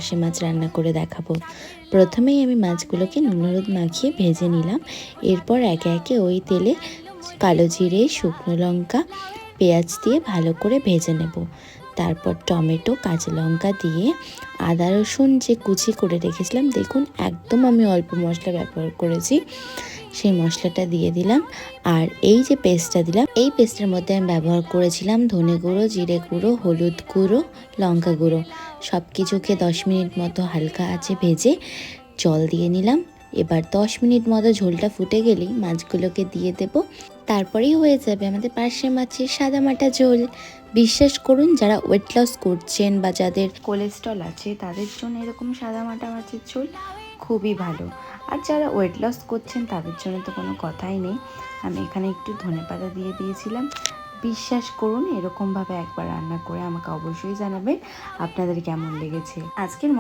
পার্শে মাছ রান্না করে দেখাবো। প্রথমেই আমি মাছগুলোকে নুন হলুদ মাখিয়ে ভেজে নিলাম। এরপর একে একে ওই তেলে কালো জিরে, শুকনো লঙ্কা, পেঁয়াজ দিয়ে ভালো করে ভেজে নেব। তারপর টমেটো, কাঁচা লঙ্কা দিয়ে আদা রসুন যে কুচি করে রেখেছিলাম, দেখুন একদম আমি অল্প মশলা ব্যবহার করেছি, সেই মশলাটা দিয়ে দিলাম। আর এই যে পেস্টটা দিলাম, এই পেস্টের মধ্যে আমি ব্যবহার করেছিলাম ধনে গুঁড়ো, জিরে গুঁড়ো, হলুদ গুঁড়ো, লঙ্কা গুঁড়ো। সব কিছুকে 10 মিনিট মতো হালকা আঁচে ভেজে জল দিয়ে নিলাম। এবার 10 মিনিট মতো ঝোলটা ফুটে গেলেই মাছগুলোকে দিয়ে দেব। তারপরেই হয়ে যাবে আমাদের পার্শে মাছের সাদামাটা ঝোল। বিশ্বাস করুন, যারা ওয়েট লস করছেন বা যাদের কোলেস্ট্রল আছে তাদের জন্য এরকম সাদামাটা মাছের ঝোল খুবই ভালো। আর যারা ওয়েট লস করছেন তাদের জন্য তো কোনো কথাই নেই। আমি এখানে একটু ধনেপাতা দিয়ে দিয়েছিলাম। বিশ্বাস করুন, এরকমভাবে একবার রান্না করে আমাকে অবশ্যই জানাবেন আপনাদের কেমন লেগেছে। আজকের